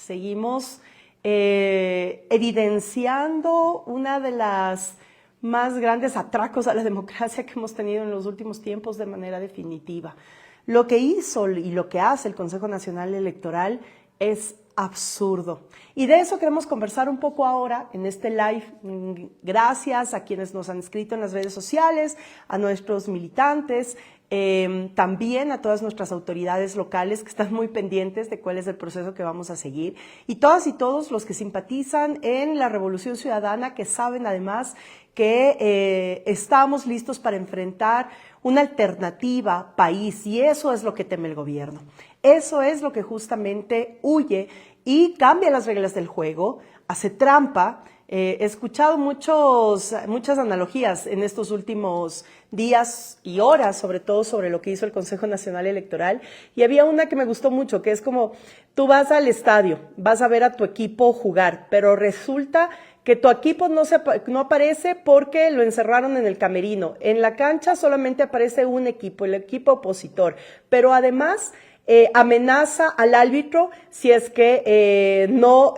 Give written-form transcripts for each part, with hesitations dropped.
Seguimos evidenciando una de las más grandes atracos a la democracia que hemos tenido en los últimos tiempos de manera definitiva. Lo que hizo y lo que hace el Consejo Nacional Electoral es absurdo. Y de eso queremos conversar un poco ahora en este live. Gracias a quienes nos han escrito en las redes sociales, a nuestros militantes, también a todas nuestras autoridades locales que están muy pendientes de cuál es el proceso que vamos a seguir, y todas y todos los que simpatizan en la Revolución Ciudadana, que saben además que estamos listos para enfrentar una alternativa país, y eso es lo que teme el gobierno. Eso es lo que justamente huye y cambia las reglas del juego, hace trampa. He escuchado muchas analogías en estos últimos días y horas, sobre todo sobre lo que hizo el Consejo Nacional Electoral, y había una que me gustó mucho, que es como tú vas al estadio, vas a ver a tu equipo jugar, pero resulta que tu equipo no aparece porque lo encerraron en el camerino. En la cancha solamente aparece un equipo, el equipo opositor, pero además amenaza al árbitro si es que no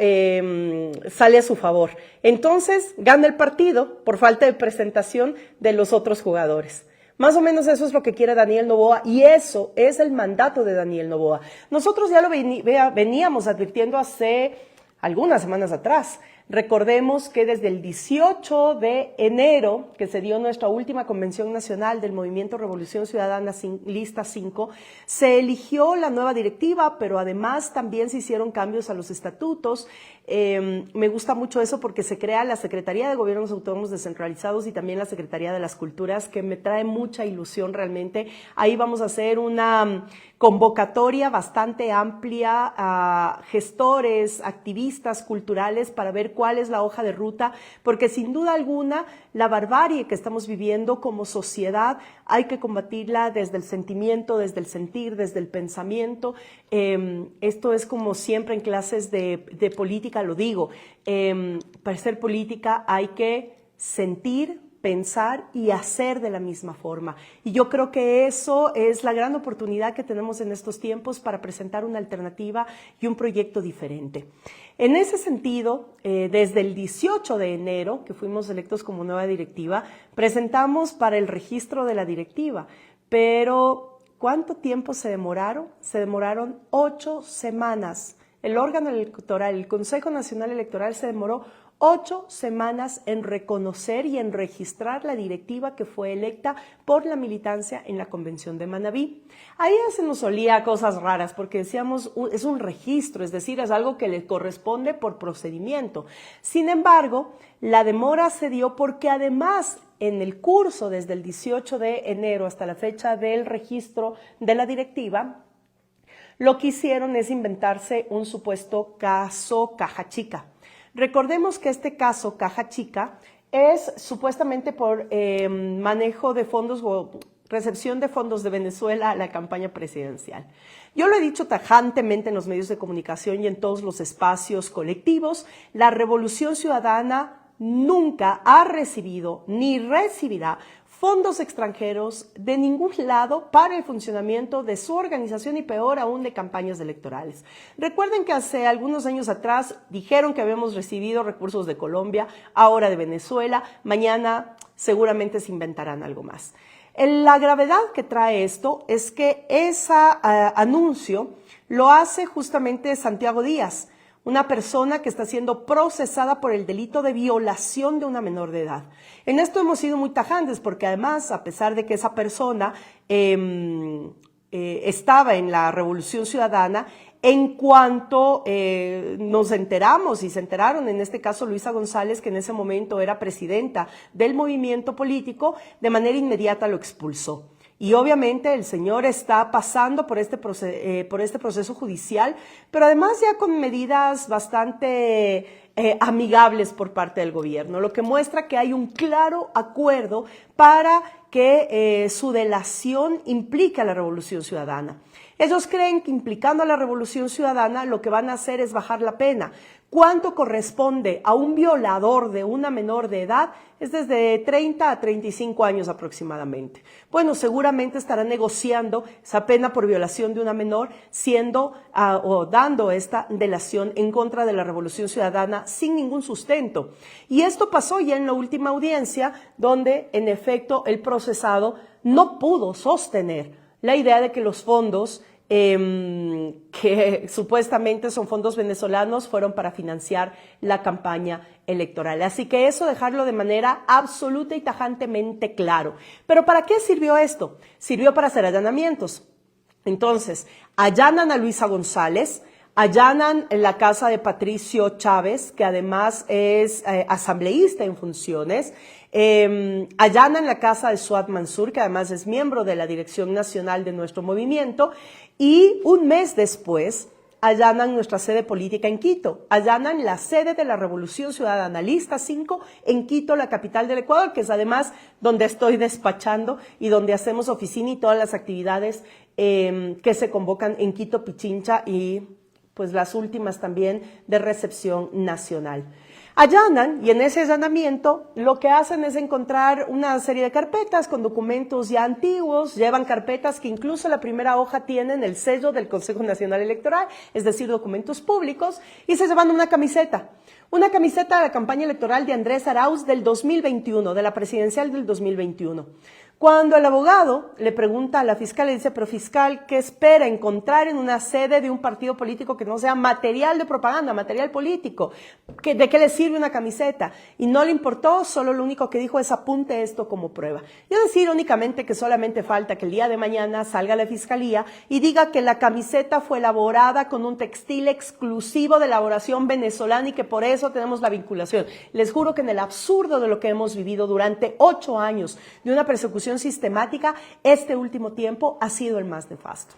sale a su favor. Entonces gana el partido por falta de presentación de los otros jugadores. Más o menos eso es lo que quiere Daniel Noboa, y eso es el mandato de Daniel Noboa. Nosotros ya lo veníamos advirtiendo hace algunas semanas atrás. Recordemos que desde el 18 de enero, que se dio nuestra última convención nacional del Movimiento Revolución Ciudadana Lista 5, se eligió la nueva directiva, pero además también se hicieron cambios a los estatutos. Me gusta mucho eso porque se crea la Secretaría de Gobiernos Autónomos Descentralizados y también la Secretaría de las Culturas, que me trae mucha ilusión realmente. Ahí vamos a hacer una convocatoria bastante amplia a gestores, activistas culturales para ver cuál es la hoja de ruta, porque sin duda alguna la barbarie que estamos viviendo como sociedad hay que combatirla desde el sentimiento, desde el sentir, desde el pensamiento. Esto es como siempre en clases de política lo digo, para hacer política hay que sentir, pensar y hacer de la misma forma. Y yo creo que eso es la gran oportunidad que tenemos en estos tiempos para presentar una alternativa y un proyecto diferente. En ese sentido, desde el 18 de enero, que fuimos electos como nueva directiva, presentamos para el registro de la directiva, pero ¿cuánto tiempo se demoraron? Se demoraron 8 semanas. El órgano electoral, el Consejo Nacional Electoral, se demoró 8 semanas en reconocer y en registrar la directiva que fue electa por la militancia en la Convención de Manabí. Ahí se nos olía cosas raras porque decíamos, es un registro, es decir, es algo que le corresponde por procedimiento. Sin embargo, la demora se dio porque además en el curso desde el 18 de enero hasta la fecha del registro de la directiva, lo que hicieron es inventarse un supuesto caso Caja Chica. Recordemos que este caso Caja Chica es supuestamente por manejo de fondos o recepción de fondos de Venezuela a la campaña presidencial. Yo lo he dicho tajantemente en los medios de comunicación y en todos los espacios colectivos, la Revolución Ciudadana nunca ha recibido ni recibirá fondos extranjeros de ningún lado para el funcionamiento de su organización y peor aún de campañas electorales. Recuerden que hace algunos años atrás dijeron que habíamos recibido recursos de Colombia, ahora de Venezuela, mañana seguramente se inventarán algo más. La gravedad que trae esto es que ese anuncio lo hace justamente Santiago Díaz, una persona que está siendo procesada por el delito de violación de una menor de edad. En esto hemos sido muy tajantes porque además, a pesar de que esa persona estaba en la Revolución Ciudadana, en cuanto nos enteramos y se enteraron, en este caso Luisa González, que en ese momento era presidenta del movimiento político, de manera inmediata lo expulsó. Y obviamente el señor está pasando por este proceso judicial, pero además ya con medidas bastante amigables por parte del gobierno, lo que muestra que hay un claro acuerdo para que su delación implique a la Revolución Ciudadana. Ellos creen que implicando a la Revolución Ciudadana lo que van a hacer es bajar la pena. ¿Cuánto corresponde a un violador de una menor de edad? Es desde 30 a 35 años aproximadamente. Bueno, seguramente estará negociando esa pena por violación de una menor, siendo o dando esta delación en contra de la Revolución Ciudadana sin ningún sustento. Y esto pasó ya en la última audiencia, donde en efecto el procesado no pudo sostener la idea de que los fondos que supuestamente son fondos venezolanos fueron para financiar la campaña electoral. Así que eso dejarlo de manera absoluta y tajantemente claro. ¿Pero para qué sirvió esto? Sirvió para hacer allanamientos. Entonces, allanan a Luisa González, allanan la casa de Patricio Chávez, que además es asambleísta en funciones, allanan la casa de Suad Mansur, que además es miembro de la dirección nacional de nuestro movimiento, y un mes después allanan nuestra sede política en Quito, allanan la sede de la Revolución Ciudadana, Lista 5, en Quito, la capital del Ecuador, que es además donde estoy despachando y donde hacemos oficina y todas las actividades que se convocan en Quito, Pichincha y pues las últimas también de recepción nacional. Allanan y en ese allanamiento lo que hacen es encontrar una serie de carpetas con documentos ya antiguos, llevan carpetas que incluso la primera hoja tienen el sello del Consejo Nacional Electoral, es decir, documentos públicos, y se llevan una camiseta de la campaña electoral de Andrés Arauz del 2021, de la presidencial del 2021. Cuando el abogado le pregunta a la fiscal, le dice, pero fiscal, ¿qué espera encontrar en una sede de un partido político que no sea material de propaganda, material político? ¿De qué le sirve una camiseta? Y no le importó, solo lo único que dijo es apunte esto como prueba. Yo decir únicamente que solamente falta que el día de mañana salga la fiscalía y diga que la camiseta fue elaborada con un textil exclusivo de elaboración venezolana y que por eso tenemos la vinculación. Les juro que en el absurdo de lo que hemos vivido durante 8 años de una persecución sistemática, este último tiempo ha sido el más nefasto.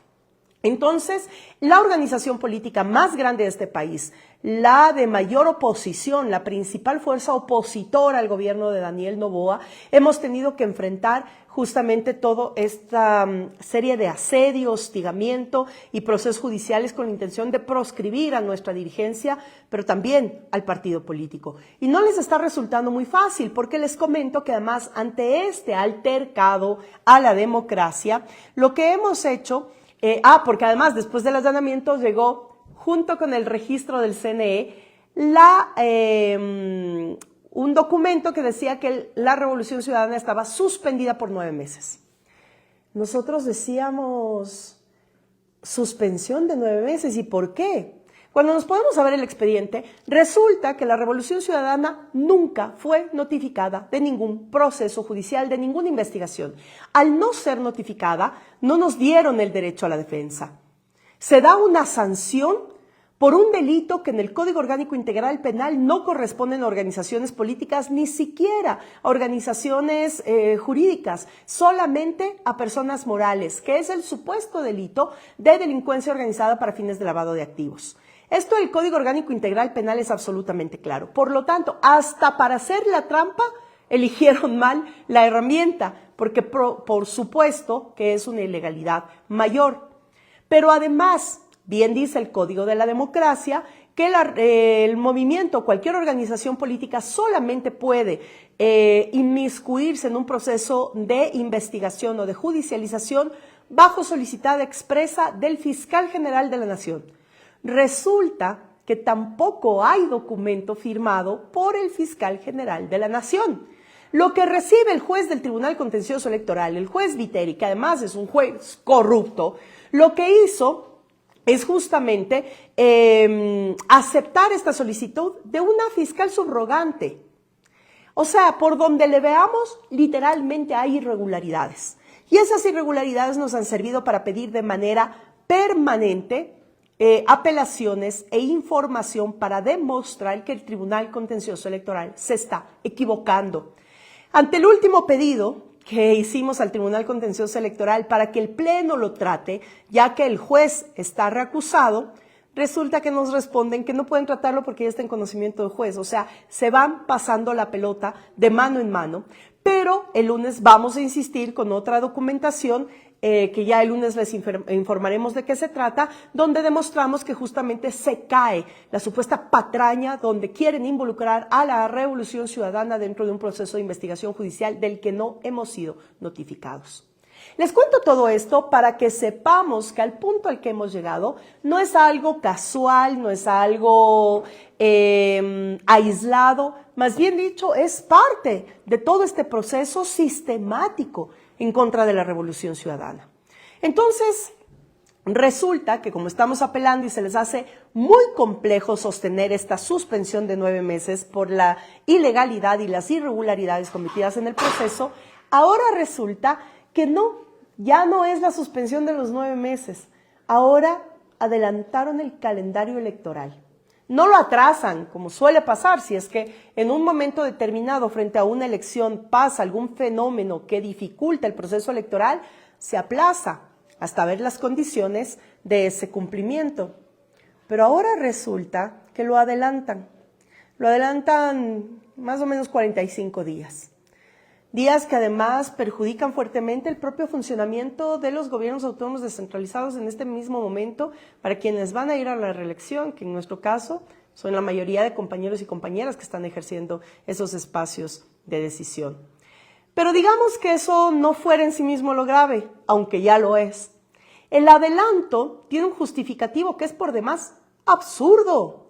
Entonces, la organización política más grande de este país, la de mayor oposición, la principal fuerza opositora al gobierno de Daniel Noboa, hemos tenido que enfrentar justamente toda esta serie de asedio, hostigamiento y procesos judiciales con la intención de proscribir a nuestra dirigencia, pero también al partido político. Y no les está resultando muy fácil, porque les comento que además ante este altercado a la democracia, lo que hemos hecho, porque además después del allanamiento llegó, junto con el registro del CNE, un documento que decía que la Revolución Ciudadana estaba suspendida por 9 meses. Nosotros decíamos suspensión de 9 meses. ¿Y por qué? Cuando nos podemos saber el expediente, resulta que la Revolución Ciudadana nunca fue notificada de ningún proceso judicial, de ninguna investigación. Al no ser notificada, no nos dieron el derecho a la defensa. Se da una sanción por un delito que en el Código Orgánico Integral Penal no corresponden a organizaciones políticas, ni siquiera a organizaciones jurídicas, solamente a personas morales, que es el supuesto delito de delincuencia organizada para fines de lavado de activos. Esto del Código Orgánico Integral Penal es absolutamente claro. Por lo tanto, hasta para hacer la trampa, eligieron mal la herramienta, porque por supuesto que es una ilegalidad mayor. Pero además, bien dice el Código de la Democracia, que el movimiento, cualquier organización política solamente puede inmiscuirse en un proceso de investigación o de judicialización bajo solicitada expresa del fiscal general de la Nación. Resulta que tampoco hay documento firmado por el fiscal general de la Nación. Lo que recibe el juez del Tribunal Contencioso Electoral, el juez Viteri, que además es un juez corrupto, lo que hizo es justamente aceptar esta solicitud de una fiscal subrogante. O sea, por donde le veamos, literalmente hay irregularidades. Y esas irregularidades nos han servido para pedir de manera permanente apelaciones e información para demostrar que el Tribunal Contencioso Electoral se está equivocando. Ante el último pedido que hicimos al Tribunal Contencioso Electoral para que el Pleno lo trate, ya que el juez está recusado, resulta que nos responden que no pueden tratarlo porque ya está en conocimiento del juez. O sea, se van pasando la pelota de mano en mano. Pero el lunes vamos a insistir con otra documentación que ya el lunes les informaremos de qué se trata, donde demostramos que justamente se cae la supuesta patraña donde quieren involucrar a la Revolución Ciudadana dentro de un proceso de investigación judicial del que no hemos sido notificados. Les cuento todo esto para que sepamos que al punto al que hemos llegado no es algo casual, no es algo aislado, más bien dicho, es parte de todo este proceso sistemático en contra de la Revolución Ciudadana. Entonces, resulta que como estamos apelando y se les hace muy complejo sostener esta suspensión de 9 meses por la ilegalidad y las irregularidades cometidas en el proceso, ahora resulta que no, ya no es la suspensión de los 9 meses. Ahora adelantaron el calendario electoral. No lo atrasan, como suele pasar, si es que en un momento determinado frente a una elección pasa algún fenómeno que dificulta el proceso electoral, se aplaza hasta ver las condiciones de ese cumplimiento. Pero ahora resulta que lo adelantan más o menos 45 días. Días que además perjudican fuertemente el propio funcionamiento de los gobiernos autónomos descentralizados en este mismo momento para quienes van a ir a la reelección, que en nuestro caso son la mayoría de compañeros y compañeras que están ejerciendo esos espacios de decisión. Pero digamos que eso no fuera en sí mismo lo grave, aunque ya lo es. El adelanto tiene un justificativo que es por demás absurdo.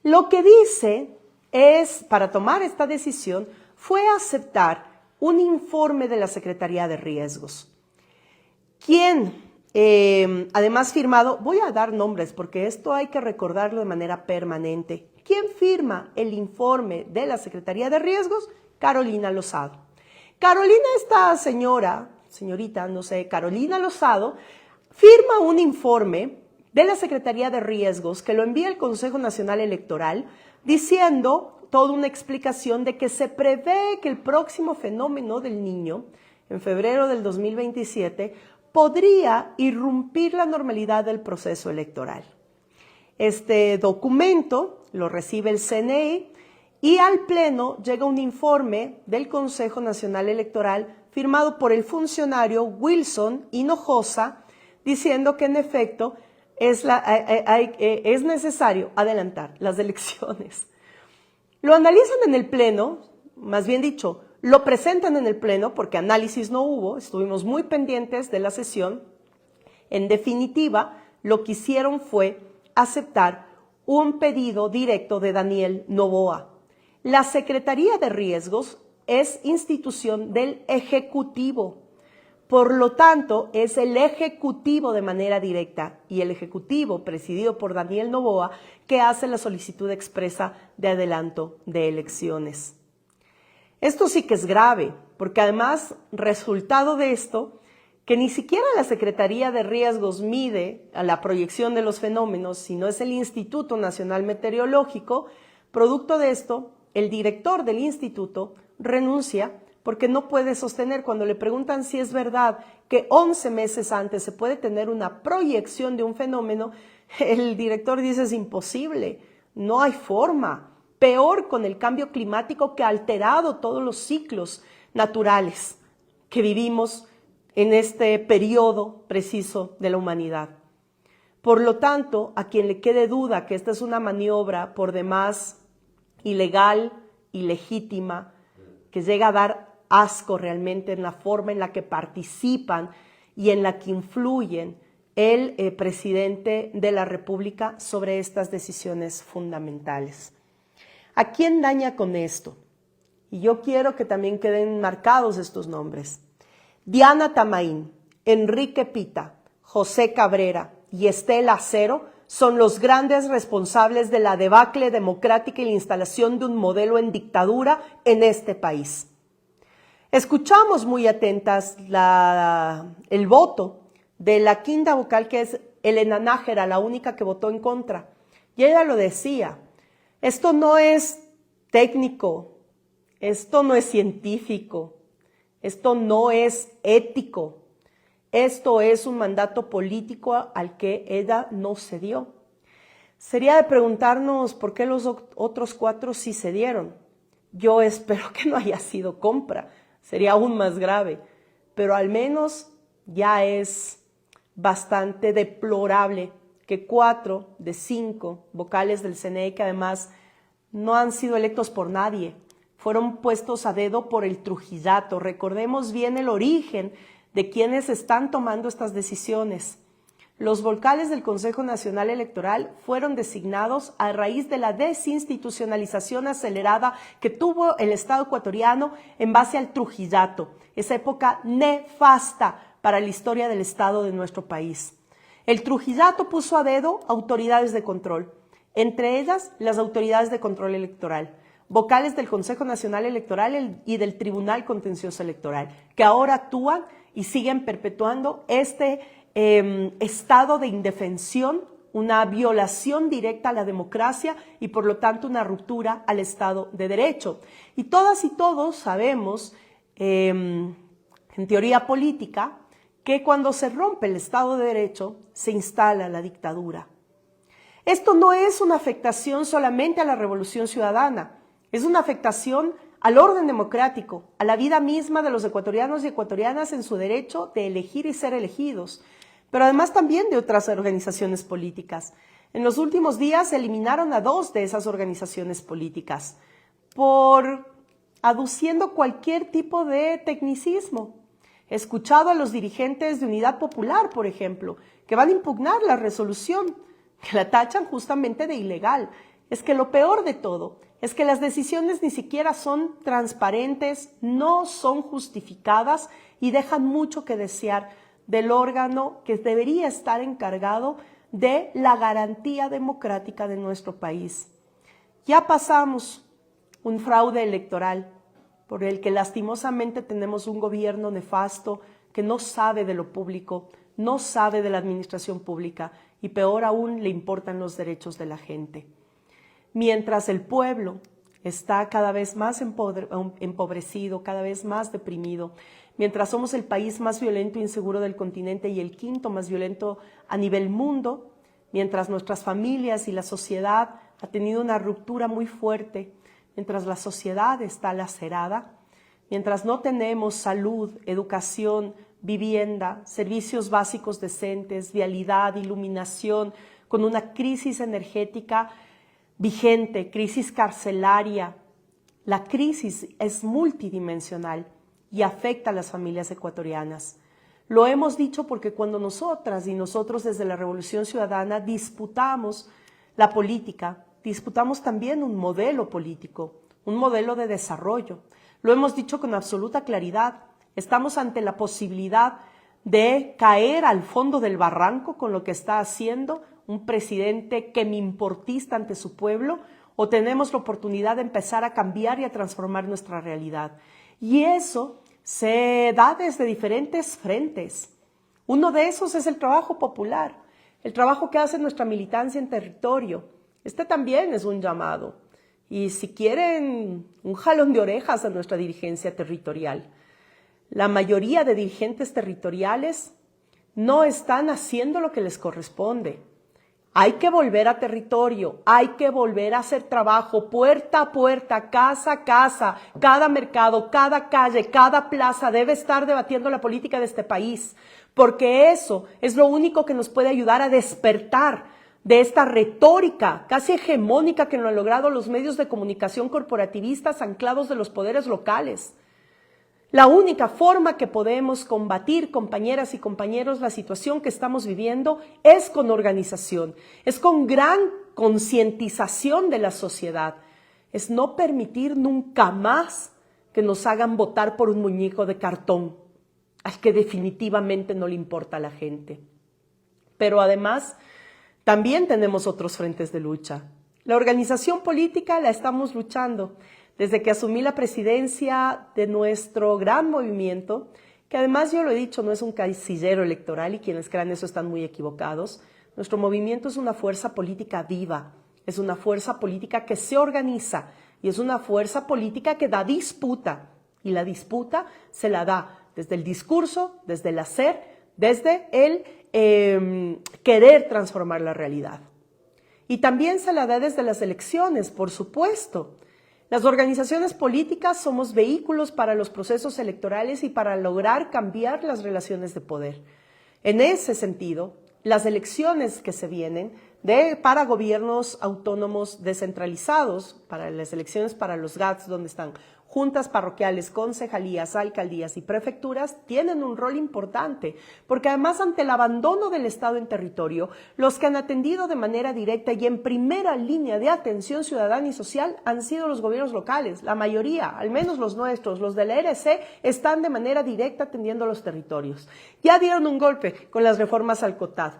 Lo que dice es, para tomar esta decisión, fue aceptar un informe de la Secretaría de Riesgos, quien además firmado, voy a dar nombres porque esto hay que recordarlo de manera permanente, ¿quién firma el informe de la Secretaría de Riesgos? Carolina Lozado. Carolina, esta señorita, no sé, Carolina Lozado, firma un informe de la Secretaría de Riesgos que lo envía el Consejo Nacional Electoral diciendo toda una explicación de que se prevé que el próximo fenómeno del Niño, en febrero del 2027, podría irrumpir la normalidad del proceso electoral. Este documento lo recibe el CNE y al Pleno llega un informe del Consejo Nacional Electoral firmado por el funcionario Wilson Hinojosa, diciendo que en efecto es necesario adelantar las elecciones. Lo analizan en el Pleno, más bien dicho, lo presentan en el Pleno porque análisis no hubo, estuvimos muy pendientes de la sesión. En definitiva, lo que hicieron fue aceptar un pedido directo de Daniel Noboa. La Secretaría de Riesgos es institución del Ejecutivo. Por lo tanto, es el Ejecutivo de manera directa y el Ejecutivo, presidido por Daniel Noboa, que hace la solicitud expresa de adelanto de elecciones. Esto sí que es grave, porque además, resultado de esto, que ni siquiera la Secretaría de Riesgos mide a la proyección de los fenómenos, sino es el Instituto Nacional Meteorológico. Producto de esto, el director del instituto renuncia porque no puede sostener. Cuando le preguntan si es verdad que 11 meses antes se puede tener una proyección de un fenómeno, el director dice es imposible, no hay forma. Peor con el cambio climático que ha alterado todos los ciclos naturales que vivimos en este periodo preciso de la humanidad. Por lo tanto, a quien le quede duda que esta es una maniobra por demás ilegal, ilegítima, que llega a dar asco realmente en la forma en la que participan y en la que influyen el presidente de la República sobre estas decisiones fundamentales. ¿A quién daña con esto? Y yo quiero que también queden marcados estos nombres. Diana Tamaín, Enrique Pita, José Cabrera y Estela Acero son los grandes responsables de la debacle democrática y la instalación de un modelo en dictadura en este país. Escuchamos muy atentas el voto de la quinta vocal, que es Elena Nájera, la única que votó en contra. Y ella lo decía, esto no es técnico, esto no es científico, esto no es ético, esto es un mandato político al que ella no cedió. Sería de preguntarnos por qué los otros 4 sí cedieron. Yo espero que no haya sido compra. Sería aún más grave, pero al menos ya es bastante deplorable que 4 de 5 vocales del CNE, que además no han sido electos por nadie, fueron puestos a dedo por el Trujillato. Recordemos bien el origen de quienes están tomando estas decisiones. Los vocales del Consejo Nacional Electoral fueron designados a raíz de la desinstitucionalización acelerada que tuvo el Estado ecuatoriano en base al Trujillato, esa época nefasta para la historia del Estado de nuestro país. El Trujillato puso a dedo autoridades de control, entre ellas las autoridades de control electoral, vocales del Consejo Nacional Electoral y del Tribunal Contencioso Electoral, que ahora actúan y siguen perpetuando este estado de indefensión, una violación directa a la democracia y por lo tanto una ruptura al Estado de Derecho. Y todas y todos sabemos, en teoría política, que cuando se rompe el Estado de Derecho se instala la dictadura. Esto no es una afectación solamente a la Revolución Ciudadana, es una afectación al orden democrático, a la vida misma de los ecuatorianos y ecuatorianas en su derecho de elegir y ser elegidos, pero además también de otras organizaciones políticas. En los últimos días eliminaron a 2 de esas organizaciones políticas por aduciendo cualquier tipo de tecnicismo. He escuchado a los dirigentes de Unidad Popular, por ejemplo, que van a impugnar la resolución, que la tachan justamente de ilegal. Es que lo peor de todo es que las decisiones ni siquiera son transparentes, no son justificadas y dejan mucho que desear del órgano que debería estar encargado de la garantía democrática de nuestro país. Ya pasamos un fraude electoral por el que lastimosamente tenemos un gobierno nefasto que no sabe de lo público, no sabe de la administración pública y peor aún le importan los derechos de la gente. Mientras el pueblo está cada vez más empobrecido, cada vez más deprimido, mientras somos el país más violento e inseguro del continente y el 5º más violento a nivel mundo, mientras nuestras familias y la sociedad ha tenido una ruptura muy fuerte, mientras la sociedad está lacerada, mientras no tenemos salud, educación, vivienda, servicios básicos decentes, vialidad, iluminación, con una crisis energética vigente, crisis carcelaria. La crisis es multidimensional y afecta a las familias ecuatorianas. Lo hemos dicho porque cuando nosotras y nosotros desde la Revolución Ciudadana disputamos la política, disputamos también un modelo político, un modelo de desarrollo. Lo hemos dicho con absoluta claridad. Estamos ante la posibilidad de caer al fondo del barranco con lo que está haciendo un presidente que me importista ante su pueblo, o tenemos la oportunidad de empezar a cambiar y a transformar nuestra realidad. Y eso se da desde diferentes frentes. Uno de esos es el trabajo popular, el trabajo que hace nuestra militancia en territorio. Este también es un llamado. Y si quieren, un jalón de orejas a nuestra dirigencia territorial. La mayoría de dirigentes territoriales no están haciendo lo que les corresponde. Hay que volver a territorio, hay que volver a hacer trabajo puerta a puerta, casa a casa, cada mercado, cada calle, cada plaza debe estar debatiendo la política de este país, porque eso es lo único que nos puede ayudar a despertar de esta retórica casi hegemónica que lo han logrado los medios de comunicación corporativistas anclados de los poderes locales. La única forma que podemos combatir, compañeras y compañeros, la situación que estamos viviendo es con organización, es con gran concientización de la sociedad, es no permitir nunca más que nos hagan votar por un muñeco de cartón, al que definitivamente no le importa a la gente. Pero además, también tenemos otros frentes de lucha. La organización política la estamos luchando. Desde que asumí la presidencia de nuestro gran movimiento, que además yo lo he dicho, no es un casillero electoral y quienes crean eso están muy equivocados, nuestro movimiento es una fuerza política viva, es una fuerza política que se organiza y es una fuerza política que da disputa y la disputa se la da desde el discurso, desde el hacer, desde el querer transformar la realidad. Y también se la da desde las elecciones, por supuesto. Las organizaciones políticas somos vehículos para los procesos electorales y para lograr cambiar las relaciones de poder. En ese sentido, las elecciones que se vienen para gobiernos autónomos descentralizados, para las elecciones para los GATS, donde están juntas parroquiales, concejalías, alcaldías y prefecturas, tienen un rol importante, porque además ante el abandono del Estado en territorio, los que han atendido de manera directa y en primera línea de atención ciudadana y social han sido los gobiernos locales. La mayoría, al menos los nuestros, los de la ERC, están de manera directa atendiendo los territorios. Ya dieron un golpe con las reformas al COTAD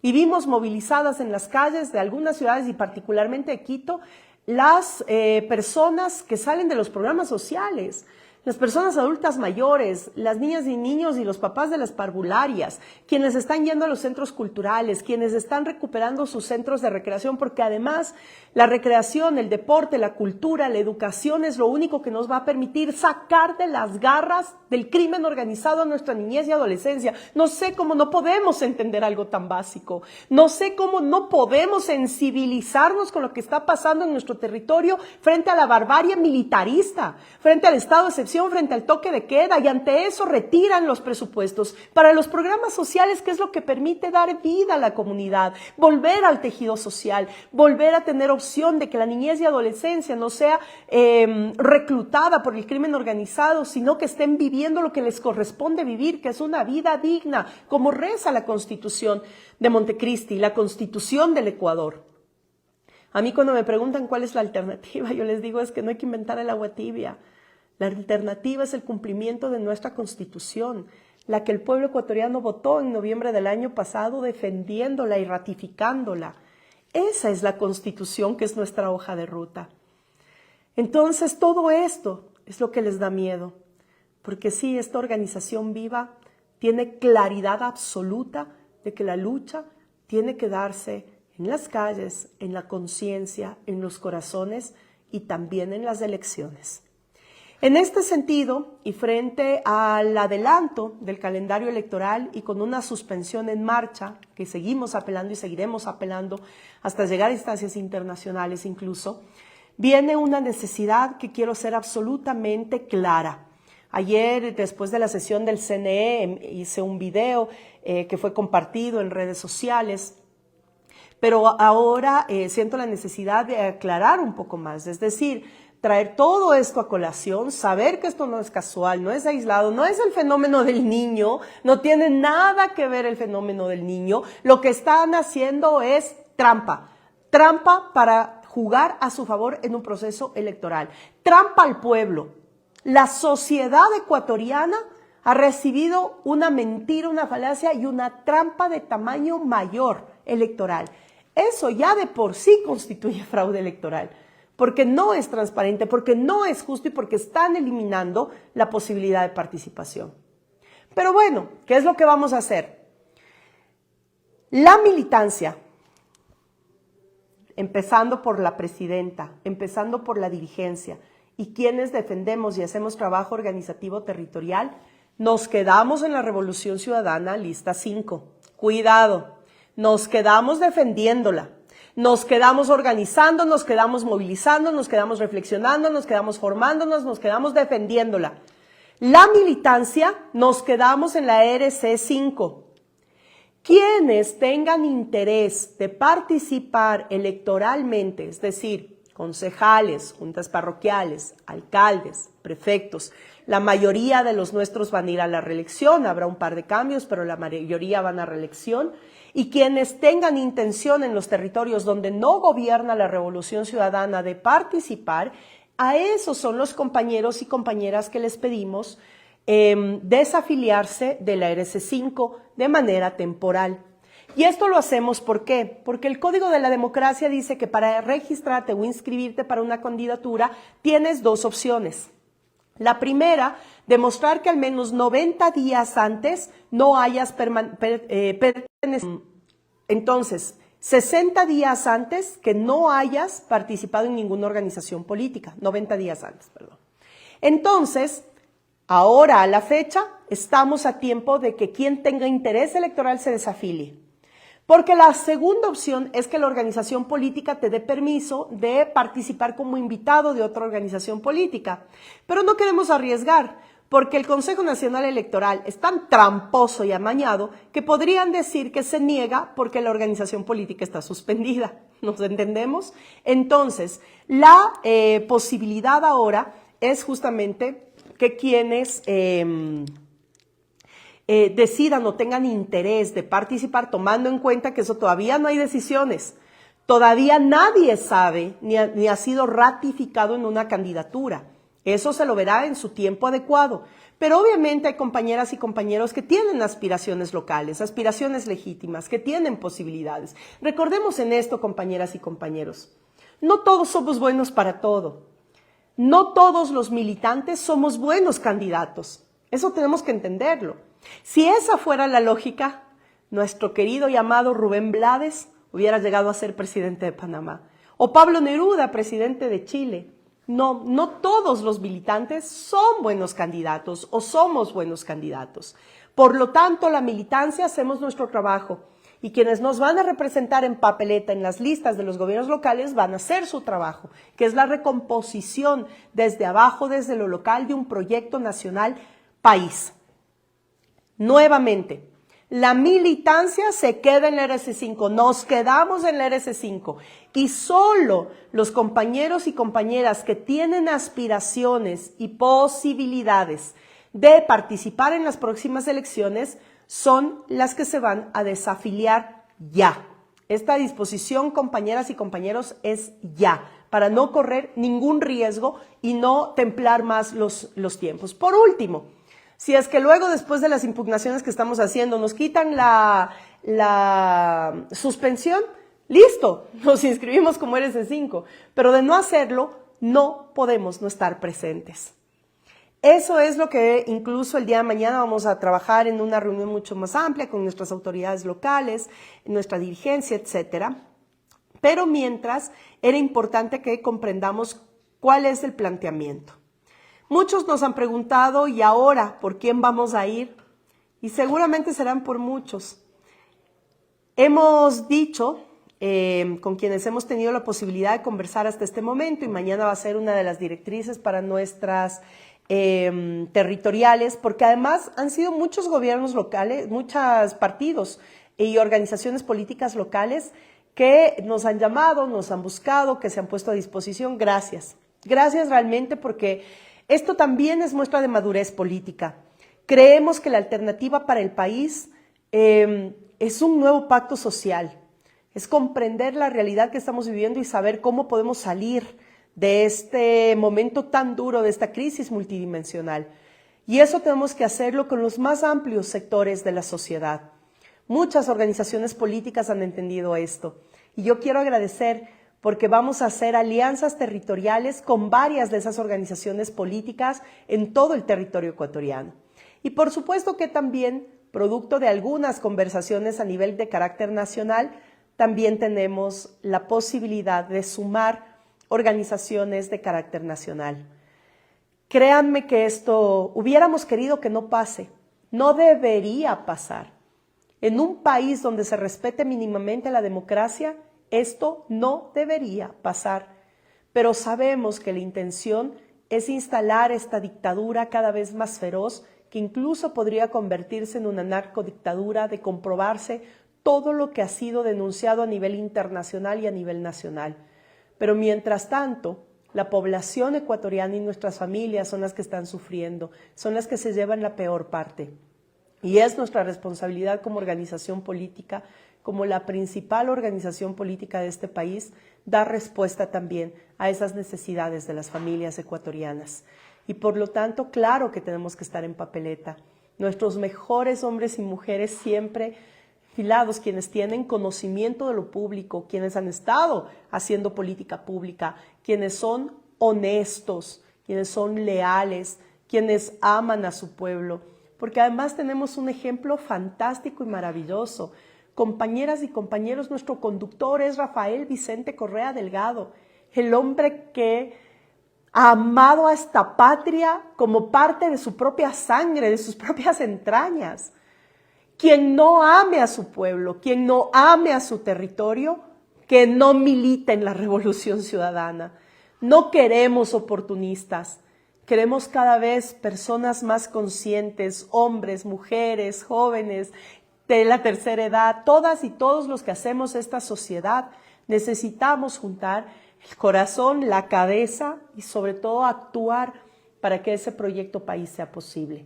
y vimos movilizadas en las calles de algunas ciudades y particularmente de Quito las personas que salen de los programas sociales, las personas adultas mayores, las niñas y niños y los papás de las parvularias, quienes están yendo a los centros culturales, quienes están recuperando sus centros de recreación, porque además la recreación, el deporte, la cultura, la educación es lo único que nos va a permitir sacar de las garras del crimen organizado a nuestra niñez y adolescencia. No sé cómo no podemos entender algo tan básico. No sé cómo no podemos sensibilizarnos con lo que está pasando en nuestro territorio frente a la barbarie militarista, frente al estado de excepción, frente al toque de queda, y ante eso retiran los presupuestos para los programas sociales, que es lo que permite dar vida a la comunidad, volver al tejido social, volver a tener opción de que la niñez y adolescencia no sea reclutada por el crimen organizado, sino que estén viviendo lo que les corresponde vivir, que es una vida digna, como reza la Constitución de Montecristi, la Constitución del Ecuador. A mí cuando me preguntan cuál es la alternativa, yo les digo es que no hay que inventar el agua tibia. La alternativa es el cumplimiento de nuestra Constitución, la que el pueblo ecuatoriano votó en noviembre del año pasado defendiéndola y ratificándola. Esa es la Constitución que es nuestra hoja de ruta. Entonces todo esto es lo que les da miedo, porque sí, esta organización viva tiene claridad absoluta de que la lucha tiene que darse en las calles, en la conciencia, en los corazones y también en las elecciones. En este sentido, y frente al adelanto del calendario electoral y con una suspensión en marcha, que seguimos apelando y seguiremos apelando hasta llegar a instancias internacionales incluso, viene una necesidad que quiero ser absolutamente clara. Ayer, después de la sesión del CNE, hice un video que fue compartido en redes sociales, pero ahora siento la necesidad de aclarar un poco más, es decir, traer todo esto a colación, saber que esto no es casual, no es aislado, no es el fenómeno del niño, no tiene nada que ver el fenómeno del niño. Lo que están haciendo es trampa para jugar a su favor en un proceso electoral, trampa al pueblo. La sociedad ecuatoriana ha recibido una mentira, una falacia y una trampa de tamaño mayor electoral. Eso ya de por sí constituye fraude electoral, porque no es transparente, porque no es justo y porque están eliminando la posibilidad de participación. Pero bueno, ¿qué es lo que vamos a hacer? La militancia, empezando por la presidenta, empezando por la dirigencia y quienes defendemos y hacemos trabajo organizativo territorial, nos quedamos en la Revolución Ciudadana lista 5. Cuidado, nos quedamos defendiéndola. Nos quedamos organizando, nos quedamos movilizando, nos quedamos reflexionando, nos quedamos formándonos, nos quedamos defendiéndola. La militancia, nos quedamos en la ERC 5. Quienes tengan interés de participar electoralmente, es decir, concejales, juntas parroquiales, alcaldes, prefectos, la mayoría de los nuestros van a ir a la reelección, habrá un par de cambios, pero la mayoría van a reelección. Y quienes tengan intención en los territorios donde no gobierna la Revolución Ciudadana de participar, a esos son los compañeros y compañeras que les pedimos desafiliarse de la ERC5 de manera temporal. Y esto lo hacemos ¿por qué? Porque el Código de la Democracia dice que para registrarte o inscribirte para una candidatura tienes dos opciones. La primera, demostrar que al menos 90 días antes no hayas pertenecido. Entonces, 60 días antes que no hayas participado en ninguna organización política. 90 días antes, perdón. Entonces, ahora a la fecha, estamos a tiempo de que quien tenga interés electoral se desafilie. Porque la segunda opción es que la organización política te dé permiso de participar como invitado de otra organización política. Pero no queremos arriesgar, porque el Consejo Nacional Electoral es tan tramposo y amañado que podrían decir que se niega porque la organización política está suspendida. ¿Nos entendemos? Entonces, la posibilidad ahora es justamente que quienes decidan o tengan interés de participar, tomando en cuenta que eso todavía no hay decisiones, todavía nadie sabe ni ha sido ratificado en una candidatura. Eso se lo verá en su tiempo adecuado. Pero obviamente hay compañeras y compañeros que tienen aspiraciones locales, aspiraciones legítimas, que tienen posibilidades. Recordemos en esto, compañeras y compañeros, no todos somos buenos para todo. No todos los militantes somos buenos candidatos. Eso tenemos que entenderlo. Si esa fuera la lógica, nuestro querido y amado Rubén Blades hubiera llegado a ser presidente de Panamá. O Pablo Neruda, presidente de Chile. No todos los militantes son buenos candidatos o somos buenos candidatos. Por lo tanto, la militancia hacemos nuestro trabajo y quienes nos van a representar en papeleta en las listas de los gobiernos locales van a hacer su trabajo, que es la recomposición desde abajo, desde lo local, de un proyecto nacional país. Nuevamente, la militancia se queda en la RC5, nos quedamos en la RC5 y solo los compañeros y compañeras que tienen aspiraciones y posibilidades de participar en las próximas elecciones son las que se van a desafiliar ya. Esta disposición, compañeras y compañeros, es ya, para no correr ningún riesgo y no templar más los tiempos. Por último, si es que luego, después de las impugnaciones que estamos haciendo, nos quitan la suspensión, listo, nos inscribimos como RC5, pero de no hacerlo, no podemos no estar presentes. Eso es lo que incluso el día de mañana vamos a trabajar en una reunión mucho más amplia con nuestras autoridades locales, nuestra dirigencia, etcétera. Pero mientras, era importante que comprendamos cuál es el planteamiento. Muchos nos han preguntado, ¿y ahora por quién vamos a ir? Y seguramente serán por muchos. Hemos dicho, con quienes hemos tenido la posibilidad de conversar hasta este momento, y mañana va a ser una de las directrices para nuestras territoriales, porque además han sido muchos gobiernos locales, muchos partidos y organizaciones políticas locales que nos han llamado, nos han buscado, que se han puesto a disposición. Gracias. Gracias realmente, porque esto también es muestra de madurez política. Creemos que la alternativa para el país es un nuevo pacto social, es comprender la realidad que estamos viviendo y saber cómo podemos salir de este momento tan duro, de esta crisis multidimensional. Y eso tenemos que hacerlo con los más amplios sectores de la sociedad. Muchas organizaciones políticas han entendido esto. Y yo quiero agradecer porque vamos a hacer alianzas territoriales con varias de esas organizaciones políticas en todo el territorio ecuatoriano. Y por supuesto que también, producto de algunas conversaciones a nivel de carácter nacional, también tenemos la posibilidad de sumar organizaciones de carácter nacional. Créanme que esto hubiéramos querido que no pase, no debería pasar. En un país donde se respete mínimamente la democracia, esto no debería pasar. Pero sabemos que la intención es instalar esta dictadura cada vez más feroz, que incluso podría convertirse en una narcodictadura, de comprobarse todo lo que ha sido denunciado a nivel internacional y a nivel nacional. Pero mientras tanto, la población ecuatoriana y nuestras familias son las que están sufriendo, son las que se llevan la peor parte. Y es nuestra responsabilidad como organización política, como la principal organización política de este país, dar respuesta también a esas necesidades de las familias ecuatorianas. Y por lo tanto, claro que tenemos que estar en papeleta. Nuestros mejores hombres y mujeres siempre filados, quienes tienen conocimiento de lo público, quienes han estado haciendo política pública, quienes son honestos, quienes son leales, quienes aman a su pueblo, porque además tenemos un ejemplo fantástico y maravilloso. Compañeras y compañeros, nuestro conductor es Rafael Vicente Correa Delgado, el hombre que ha amado a esta patria como parte de su propia sangre, de sus propias entrañas. Quien no ame a su pueblo, quien no ame a su territorio, que no milite en la Revolución Ciudadana. No queremos oportunistas, queremos cada vez personas más conscientes, hombres, mujeres, jóvenes, de la tercera edad, todas y todos los que hacemos esta sociedad. Necesitamos juntar el corazón, la cabeza y sobre todo actuar para que ese proyecto país sea posible.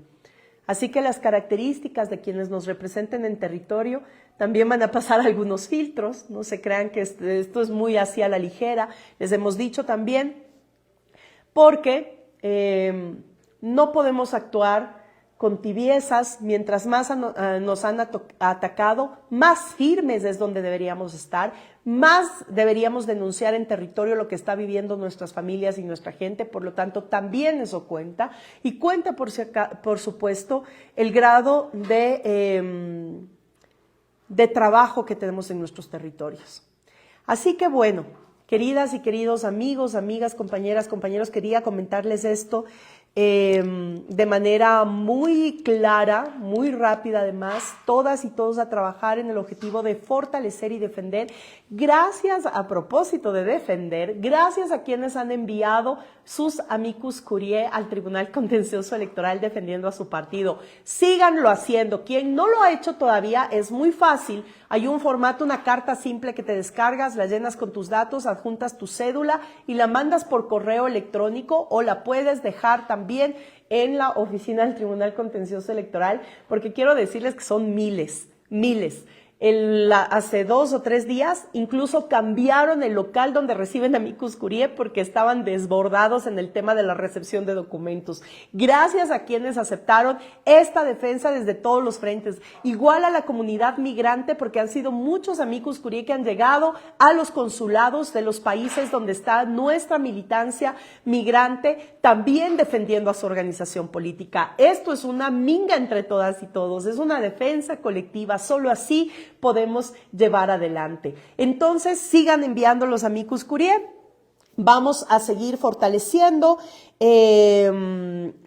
Así que las características de quienes nos representen en territorio también van a pasar algunos filtros, no se crean que esto es muy así a la ligera, les hemos dicho también, porque no podemos actuar con tibiezas, mientras más nos han atacado, más firmes es donde deberíamos estar, más deberíamos denunciar en territorio lo que está viviendo nuestras familias y nuestra gente, por lo tanto también eso cuenta, y cuenta por supuesto el grado de trabajo que tenemos en nuestros territorios. Así que bueno, queridas y queridos amigos, amigas, compañeras, compañeros, quería comentarles esto de manera muy clara, muy rápida además, todas y todos a trabajar en el objetivo de fortalecer y defender. Gracias, a propósito de defender, gracias a quienes han enviado sus amicus curiae al Tribunal Contencioso Electoral defendiendo a su partido. Síganlo haciendo. Quien no lo ha hecho todavía, es muy fácil. Hay un formato, una carta simple que te descargas, la llenas con tus datos, adjuntas tu cédula y la mandas por correo electrónico, o la puedes dejar también en la oficina del Tribunal Contencioso Electoral, porque quiero decirles que son miles. Hace 2 o 3 días incluso cambiaron el local donde reciben amicus curiae porque estaban desbordados en el tema de la recepción de documentos. Gracias a quienes aceptaron esta defensa desde todos los frentes. Igual a la comunidad migrante, porque han sido muchos amicus curiae que han llegado a los consulados de los países donde está nuestra militancia migrante, también defendiendo a su organización política. Esto es una minga entre todas y todos, es una defensa colectiva, solo así podemos llevar adelante. Entonces, sigan enviando los amicus curiae. Vamos a seguir fortaleciendo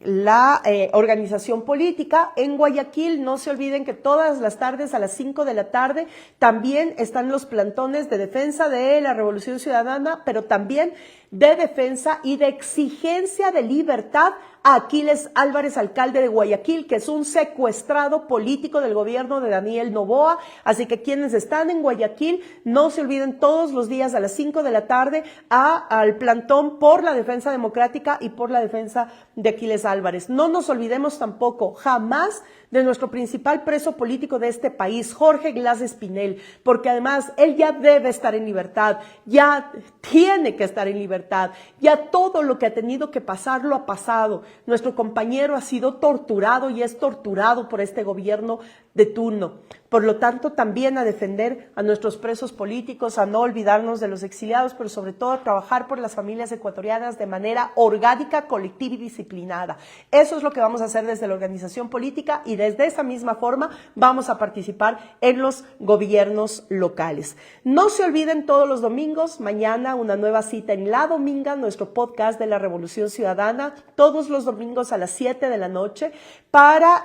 la organización política en Guayaquil. No se olviden que todas las tardes a las 5 de la tarde también están los plantones de defensa de la Revolución Ciudadana, pero también de defensa y de exigencia de libertad a Aquiles Álvarez, alcalde de Guayaquil, que es un secuestrado político del gobierno de Daniel Noboa. Así que quienes están en Guayaquil, no se olviden todos los días a las 5 de la tarde al plantón por la defensa democrática y por la defensa de Aquiles Álvarez. No nos olvidemos tampoco, jamás, de nuestro principal preso político de este país, Jorge Glass Espinel, porque además él ya debe estar en libertad, ya tiene que estar en libertad, ya todo lo que ha tenido que pasar lo ha pasado. Nuestro compañero ha sido torturado y es torturado por este gobierno de turno. Por lo tanto, también a defender a nuestros presos políticos, a no olvidarnos de los exiliados, pero sobre todo a trabajar por las familias ecuatorianas de manera orgánica, colectiva y disciplinada. Eso es lo que vamos a hacer desde la organización política, y desde esa misma forma vamos a participar en los gobiernos locales. No se olviden, todos los domingos, mañana una nueva cita en La Dominga, nuestro podcast de la Revolución Ciudadana, todos los domingos a las 7 de la noche, para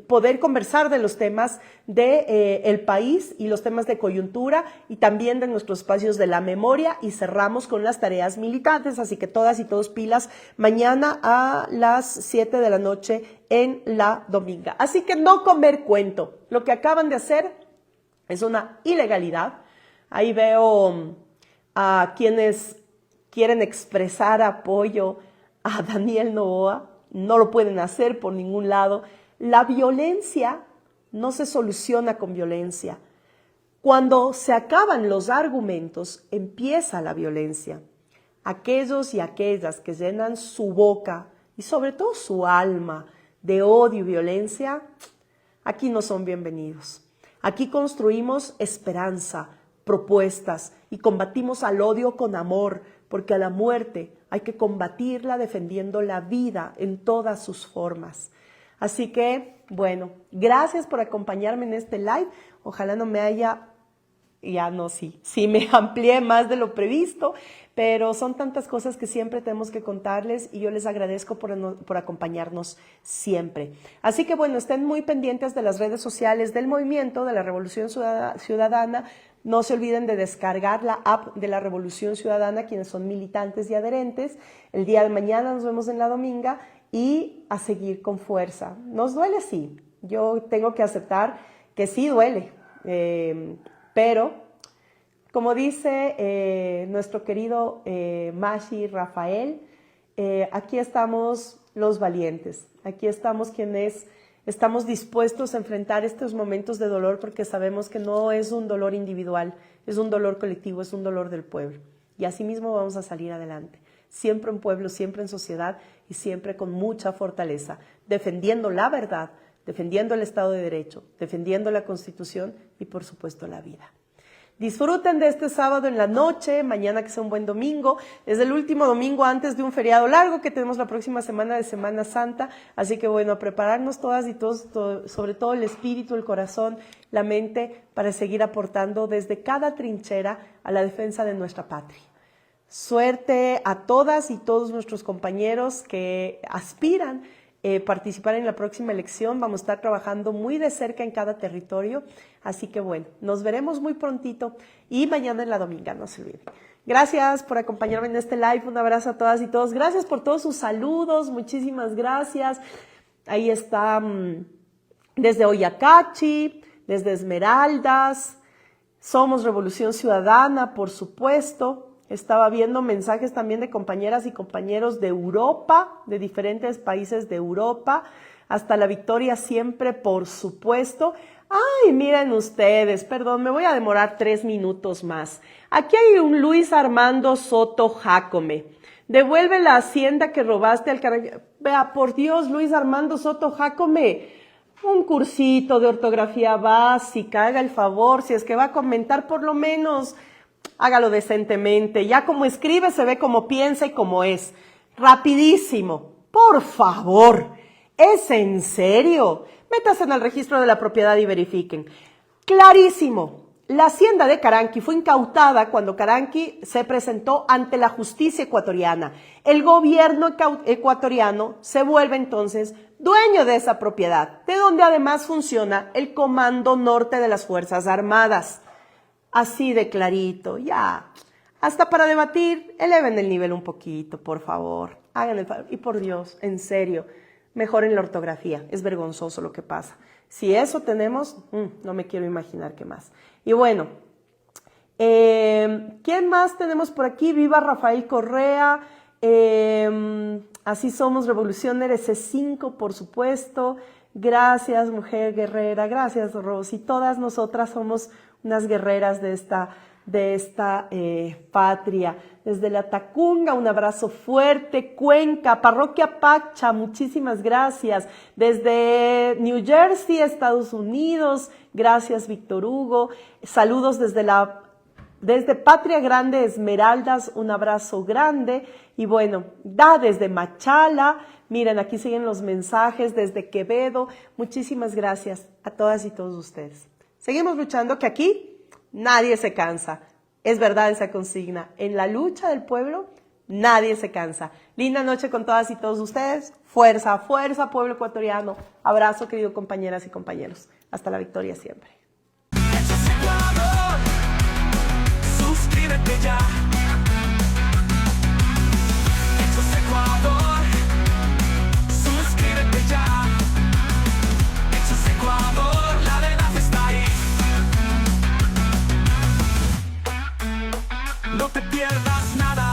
poder conversar de los temas el país y los temas de coyuntura, y también de nuestros espacios de la memoria, y cerramos con las tareas militantes. Así que todas y todos pilas mañana a las 7 de la noche en La Dominga. Así que no comer cuento. Lo que acaban de hacer es una ilegalidad. Ahí veo a quienes quieren expresar apoyo a Daniel Noboa. No lo pueden hacer por ningún lado. La violencia no se soluciona con violencia. Cuando se acaban los argumentos, empieza la violencia. Aquellos y aquellas que llenan su boca y sobre todo su alma de odio y violencia, aquí no son bienvenidos. Aquí construimos esperanza, propuestas, y combatimos al odio con amor, porque a la muerte hay que combatirla defendiendo la vida en todas sus formas. Así que, bueno, gracias por acompañarme en este live. Ojalá no me haya ya no, sí me amplié más de lo previsto, pero son tantas cosas que siempre tenemos que contarles y yo les agradezco por acompañarnos siempre. Así que bueno, estén muy pendientes de las redes sociales del movimiento de la Revolución Ciudadana. No se olviden de descargar la app de la Revolución Ciudadana, quienes son militantes y adherentes. El día de mañana nos vemos en La Dominga y a seguir con fuerza. ¿Nos duele? Sí. Yo tengo que aceptar que sí duele, pero como dice nuestro querido Mashi Rafael, aquí estamos los valientes, aquí estamos quienes estamos dispuestos a enfrentar estos momentos de dolor porque sabemos que no es un dolor individual, es un dolor colectivo, es un dolor del pueblo. Y así mismo vamos a salir adelante, siempre en pueblo, siempre en sociedad y siempre con mucha fortaleza, defendiendo la verdad, defendiendo el Estado de Derecho, defendiendo la Constitución y por supuesto la vida. Disfruten de este sábado en la noche, mañana que sea un buen domingo. Es el último domingo antes de un feriado largo que tenemos la próxima semana de Semana Santa. Así que bueno, a prepararnos todas y todos, sobre todo el espíritu, el corazón, la mente, para seguir aportando desde cada trinchera a la defensa de nuestra patria. Suerte a todas y todos nuestros compañeros que aspiran participar en la próxima elección. Vamos a estar trabajando muy de cerca en cada territorio, así que bueno, nos veremos muy prontito y mañana en La Dominga, no se olviden. Gracias por acompañarme en este live, un abrazo a todas y todos, gracias por todos sus saludos, muchísimas gracias. Ahí está desde Oyacachi, desde Esmeraldas, Somos Revolución Ciudadana, por supuesto. Estaba viendo mensajes también de compañeras y compañeros de Europa, de diferentes países de Europa, hasta la victoria siempre, por supuesto. Ay, miren ustedes, perdón, me voy a demorar 3 minutos más. Aquí hay un Luis Armando Soto Jácome. Devuelve la hacienda que robaste al Caranqui. Vea, por Dios, Luis Armando Soto Jácome, un cursito de ortografía básica, haga el favor, si es que va a comentar, por lo menos hágalo decentemente. Ya como escribe se ve como piensa y como es. Rapidísimo. Por favor. ¿Es en serio? Métase en el registro de la propiedad y verifiquen. Clarísimo. La hacienda de Caranqui fue incautada cuando Caranqui se presentó ante la justicia ecuatoriana. El gobierno ecuatoriano se vuelve entonces dueño de esa propiedad, de donde además funciona el Comando Norte de las Fuerzas Armadas. Así de clarito, ya. Hasta para debatir, eleven el nivel un poquito, por favor. Hagan el favor. Y por Dios, en serio, mejoren la ortografía. Es vergonzoso lo que pasa. Si eso tenemos, no me quiero imaginar qué más. Y bueno, ¿quién más tenemos por aquí? Viva Rafael Correa. Así Somos Revolución RC5, por supuesto. Gracias, mujer guerrera. Gracias, Rosy. Todas nosotras somos unas guerreras de esta patria. Desde la Tacunga, un abrazo fuerte. Cuenca, Parroquia Pacha, muchísimas gracias. Desde New Jersey, Estados Unidos, gracias, Víctor Hugo. Saludos desde Patria Grande, Esmeraldas, un abrazo grande. Y bueno, desde Machala, miren, aquí siguen los mensajes desde Quevedo. Muchísimas gracias a todas y todos ustedes. Seguimos luchando, que aquí nadie se cansa. Es verdad esa consigna. En la lucha del pueblo, nadie se cansa. Linda noche con todas y todos ustedes. Fuerza, fuerza, pueblo ecuatoriano. Abrazo, queridos compañeras y compañeros. Hasta la victoria siempre. Suscríbete ya. Hechos Ecuador. Suscríbete ya. Hechos Ecuador. La verdad está ahí. No te pierdas nada.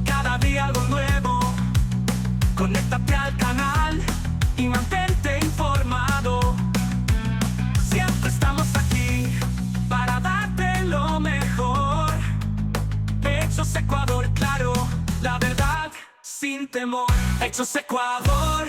Cada día algo nuevo. Conéctate al canal y mantente informado. Siempre estamos aquí para darte lo mejor. Hechos Ecuador, claro, la verdad sin temor. Hechos Ecuador.